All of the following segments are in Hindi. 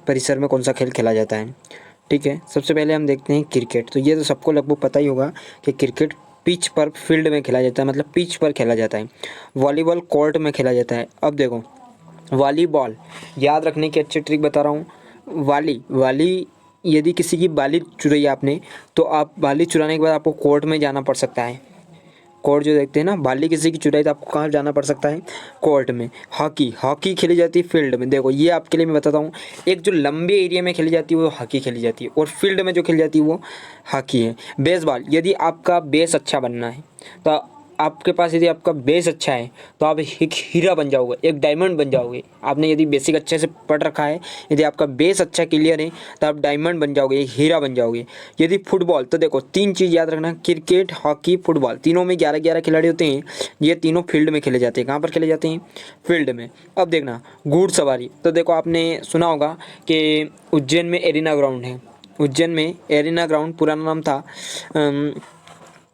परिसर में कौन सा खेल खेला जाता है। ठीक है, सबसे पहले हम देखते हैं क्रिकेट। तो ये तो सबको लगभग पता ही होगा कि क्रिकेट पिच पर फील्ड में खेला जाता है, मतलब पिच पर खेला जाता है। वॉलीबॉल कोर्ट में खेला जाता है। अब देखो वॉलीबॉल, याद रखने की अच्छी ट्रिक बता रहा हूँ। वाली यदि किसी की बाली चुराई आपने, तो आप बाली चुराने के बाद आपको कोर्ट में जाना पड़ सकता है। कोर्ट जो देखते हैं ना, बाली किसी की चुराई तो आपको कहाँ जाना पड़ सकता है, कोर्ट में। हॉकी खेली जाती है फील्ड में। देखो ये आपके लिए मैं बताता हूँ, एक जो लंबे एरिया में खेली जाती है वो हॉकी खेली जाती है, और फील्ड में जो खेली जाती है वो हॉकी है। बेसबॉल, यदि आपका बेस अच्छा बनना है तो आपके पास, यदि आपका बेस अच्छा है तो आप एक हीरा बन जाओगे, एक डायमंड बन जाओगे। आपने यदि बेसिक अच्छे से पढ़ रखा है, यदि आपका बेस अच्छा क्लियर है तो आप डायमंड बन जाओगे, एक हीरा बन जाओगे। यदि फुटबॉल, तो देखो 3 चीज़ याद रखना, क्रिकेट, हॉकी, फुटबॉल, तीनों में 11-11 खिलाड़ी होते हैं। ये तीनों फील्ड में खेले जाते हैं। कहाँ पर खेले जाते हैं, फील्ड में। अब देखना घुड़सवारी, तो देखो आपने सुना होगा कि उज्जैन में एरिना ग्राउंड है। उज्जैन में एरिना ग्राउंड पुराना नाम था,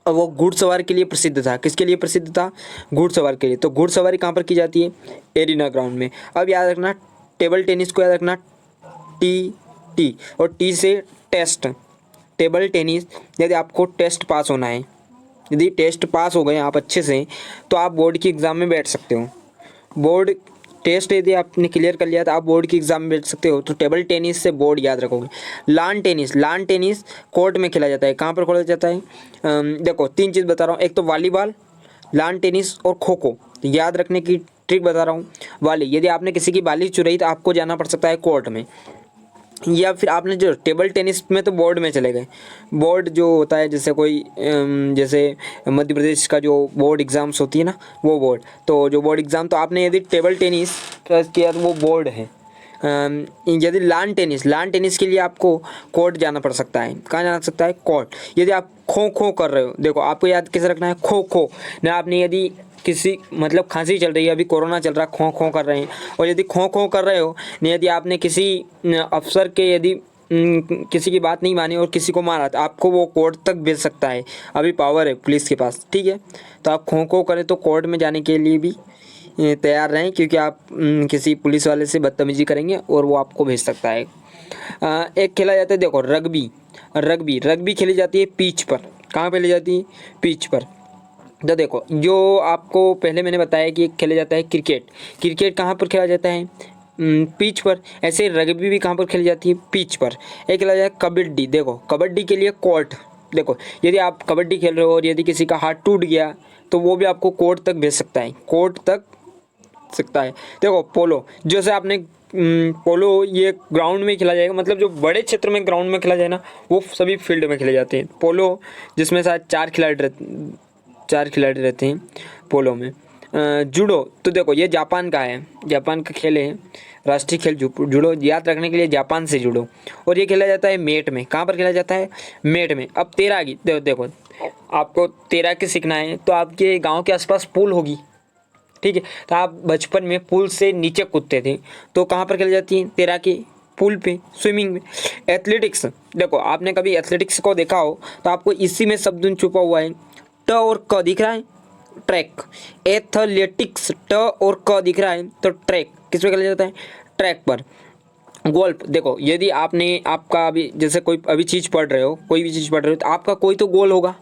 और वो घुड़सवार के लिए प्रसिद्ध था। किसके लिए प्रसिद्ध था, घुड़सवार के लिए। तो घुड़सवारी कहाँ पर की जाती है, एरिना ग्राउंड में। अब याद रखना टेबल टेनिस को याद रखना, टी टी और टी से टेस्ट। टेबल टेनिस, यदि आपको टेस्ट पास होना है, यदि टेस्ट पास हो गए आप अच्छे से, तो आप बोर्ड की एग्ज़ाम में बैठ सकते हो। बोर्ड टेस्ट यदि आपने क्लियर कर लिया तो आप बोर्ड की एग्ज़ाम में बैठ सकते हो। तो टेबल टेनिस से बोर्ड याद रखोगे। लान टेनिस कोर्ट में खेला जाता है। कहाँ पर खेला जाता है, देखो 3 चीज़ बता रहा हूँ, एक तो वॉलीबॉल, लान टेनिस और खो खो। याद रखने की ट्रिक बता रहा हूँ। यदि आपने किसी की बाली चुराई तो आपको जाना पड़ सकता है कोर्ट में। या फिर आपने जो टेबल टेनिस में तो बोर्ड में चले गए। बोर्ड जो होता है, जैसे कोई जैसे मध्य प्रदेश का जो बोर्ड एग्ज़ाम्स होती है ना, वो बोर्ड, तो जो बोर्ड एग्ज़ाम, तो आपने यदि टेबल टेनिस किया तो वो बोर्ड है। यदि लान टेनिस के लिए आपको कोर्ट जाना पड़ सकता है। कहाँ जाना सकता है, कोर्ट। यदि आप खो खो कर रहे हो, देखो आपको याद कैसे रखना है, खो खो ना। आपने यदि किसी, मतलब खांसी चल रही है, अभी कोरोना चल रहा है, खो खो कर रहे हैं, और यदि खो खो कर रहे हो, यदि आपने किसी अफसर के, यदि किसी की बात नहीं मानी और किसी को मारा, तो आपको वो कोर्ट तक भेज सकता है। अभी पावर है पुलिस के पास। ठीक है, तो आप खो खो करें तो कोर्ट में जाने के लिए भी तैयार रहें, क्योंकि आप किसी पुलिस वाले से बदतमीजी करेंगे और वो आपको भेज सकता है। एक खेला जाता है, देखो रग्बी खेली जाती है पिच पर। कहाँ पे खेली जाती है, पिच पर। तो देखो जो आपको पहले मैंने बताया कि खेला जाता है क्रिकेट कहाँ पर खेला जाता है, पिच पर। ऐसे रग्बी भी कहाँ पर खेली जाती है, पिच पर। एक खेला जाता है कबड्डी। देखो कबड्डी के लिए कोर्ट। देखो यदि आप कबड्डी खेल रहे हो और यदि किसी का हाथ टूट गया तो वो भी आपको कोर्ट तक भेज सकता है, कोर्ट तक सकता है। देखो पोलो, जैसे आपने पोलो, ये ग्राउंड में खेला जाएगा, मतलब जो बड़े क्षेत्र में ग्राउंड में खेला जाए ना, वो सभी फील्ड में खेले जाते हैं। पोलो जिसमें शायद 4 खिलाड़ी रहते हैं पोलो में। जूडो, तो देखो ये जापान का है, जापान का खेल है, राष्ट्रीय खेल जूडो। याद रखने के लिए जापान से जूडो। और ये खेला जाता है मेट में। कहाँ पर खेला जाता है, मेट में। अब तैराकी, देखो आपको तैराकी सीखना है तो आपके गांव के आसपास पूल होगी। ठीक है, तो आप बचपन में पुल से नीचे कूदते थे, तो कहाँ पर खेली जाती है तैराकी, पुल पे, स्विमिंग में। एथलेटिक्स, देखो आपने कभी एथलेटिक्स को देखा हो तो आपको इसी में शब्द छुपा हुआ है, ट और क दिख रहा है, ट्रैक। एथलेटिक्स, ट और क दिख रहा है तो ट्रैक किस पे खेला जाता है, ट्रैक पर। गोल्फ, देखो यदि आपने, आपका अभी जैसे कोई अभी चीज़ पढ़ रहे हो, कोई भी चीज़ पढ़ रहे हो, तो आपका कोई तो गोल होगा,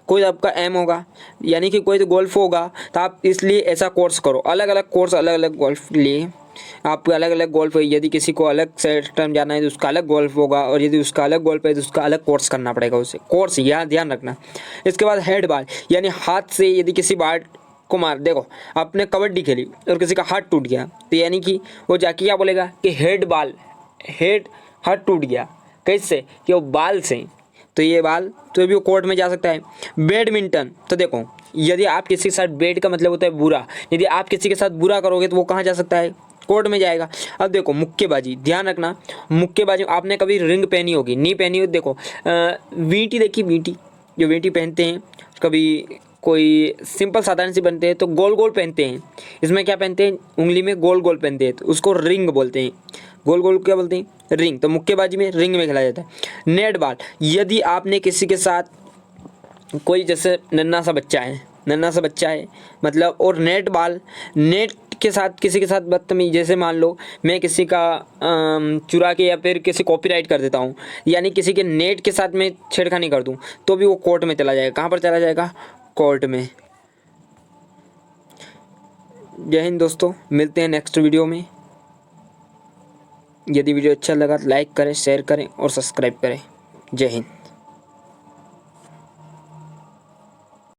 कोई आपका एम होगा, यानी कि कोई तो गोल्फ होगा। तो आप इसलिए ऐसा कोर्स करो, अलग अलग कोर्स, अलग अलग गोल्फ लिए आप, अलग अलग गोल्फ। यदि किसी को अलग सेक्टर जाना है तो उसका अलग गोल्फ होगा, और यदि उसका अलग गोल्फ है तो उसका अलग कोर्स करना पड़ेगा उसे, कोर्स यहाँ ध्यान रखना। इसके बाद हेड बॉल, यानी हाथ से यदि किसी बाल को मार, देखो आपने कबड्डी खेली और किसी का हाथ टूट गया, तो यानी कि वो जाके क्या बोलेगा कि हेड बॉल, हेड, हाथ टूट गया, कैसे, कि वो बाल से, तो ये बाल, तो भी वो कोर्ट में जा सकता है। बैडमिंटन, तो देखो यदि आप किसी के साथ, बैड का मतलब होता है बुरा, यदि आप किसी के साथ बुरा करोगे तो वो कहाँ जा सकता है, कोर्ट में जाएगा। अब देखो मुक्केबाजी, ध्यान रखना, मुक्केबाजी आपने कभी रिंग पहनी होगी, नहीं पहनी हो, देखो वींटी देखी, वींटी जो वींटी पहनते हैं, कभी कोई सिंपल साधारण सी बनते हैं तो गोल गोल पहनते हैं, इसमें क्या पहनते हैं, उंगली में गोल गोल पहनते हैं, तो उसको रिंग बोलते हैं। गोल गोल क्या बोलते हैं, रिंग। तो मुक्केबाजी में रिंग में खेला जाता है। नेट बॉल, यदि आपने किसी के साथ, कोई जैसे नन्हा सा बच्चा है, मतलब, और नेट बॉल, नेट के साथ किसी के साथ बदतमीज, जैसे मान लो मैं किसी का चुरा के या फिर किसी कॉपीराइट कर देता हूँ, यानी किसी के नेट के साथ मैं छेड़खानी कर दूँ, तो भी वो कोर्ट में चला जाएगा। कहाँ पर चला जाएगा? कोर्ट में। जय हिंद दोस्तों, मिलते हैं नेक्स्ट वीडियो में। यदि वीडियो अच्छा लगा तो लाइक करें, शेयर करें और सब्सक्राइब करें। जय हिंद।